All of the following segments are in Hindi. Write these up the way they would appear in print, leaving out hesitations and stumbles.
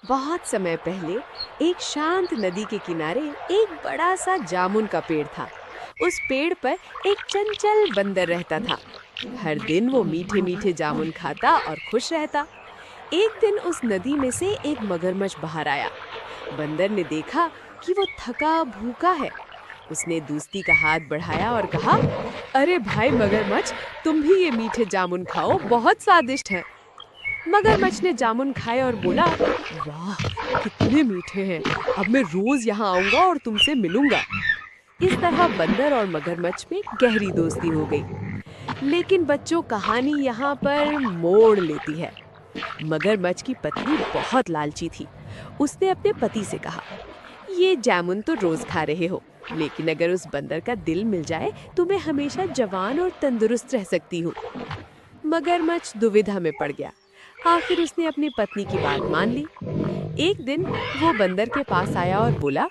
बहुत समय पहले एक शांत नदी के किनारे एक बड़ा सा जामुन का पेड़ था। उस पेड़ पर एक चंचल बंदर रहता था। हर दिन वो मीठे मीठे जामुन खाता और खुश रहता। एक दिन उस नदी में से एक मगरमच्छ बाहर आया। बंदर ने देखा कि वो थका भूखा है। उसने दोस्ती का हाथ बढ़ाया और कहा, अरे भाई मगरमच्छ, तुम भी ये मीठे जामुन खाओ, बहुत स्वादिष्ट हैं। मगरमच्छ ने जामुन खाए और बोला, वाह, कितने मीठे हैं। अब मैं रोज यहाँ आऊंगा और तुमसे मिलूंगा। इस तरह बंदर और मगरमच्छ में गहरी दोस्ती हो गई। लेकिन बच्चों, कहानी यहाँ पर मोड़ लेती है। मगरमच्छ की पत्नी बहुत लालची थी। उसने अपने पति से कहा, ये जामुन तो रोज खा रहे हो, लेकिन अगर उस बंदर का दिल मिल जाए तो मैं हमेशा जवान और तंदुरुस्त रह सकती हूँ। मगरमच्छ दुविधा में पड़ गया। आखिर उसने अपनी पत्नी की बात मान ली। एक दिन वो बंदर के पास आया और बोला,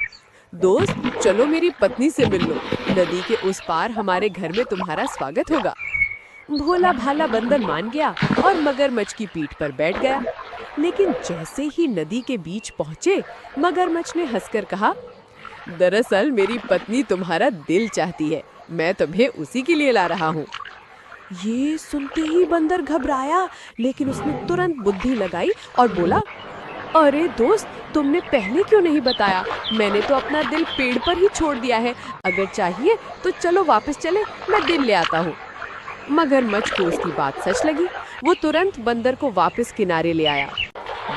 दोस्त, चलो मेरी पत्नी से मिल लो। नदी के उस पार हमारे घर में तुम्हारा स्वागत होगा। भोला भाला बंदर मान गया और मगरमच्छ की पीठ पर बैठ गया। लेकिन जैसे ही नदी के बीच पहुंचे, मगरमच्छ ने हंसकर कहा, दरअसल मेरी पत्नी तुम्हारा दिल चाहती है, मैं तुम्हें उसी के लिए ला रहा हूँ। ये सुनते ही बंदर घबराया, लेकिन उसने तुरंत बुद्धि लगाई और बोला, अरे दोस्त, तुमने पहले क्यों नहीं बताया? मैंने तो अपना दिल पेड़ पर ही छोड़ दिया है। अगर चाहिए तो चलो वापस चले, मैं दिल ले आता हूँ। मगरमच्छ को उसकी बात सच लगी। वो तुरंत बंदर को वापस किनारे ले आया।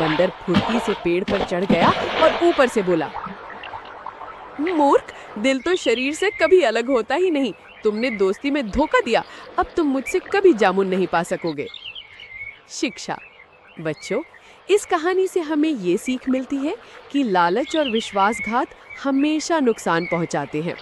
बंदर फुर्ती से पेड़ पर चढ़ गया और ऊपर से बोला, मूर्ख, दिल तो शरीर से कभी अलग होता ही नहीं। तुमने दोस्ती में धोखा दिया। अब तुम मुझसे कभी जामुन नहीं पा सकोगे। शिक्षा। बच्चों, इस कहानी से हमें ये सीख मिलती है कि लालच और विश्वासघात हमेशा नुकसान पहुंचाते हैं।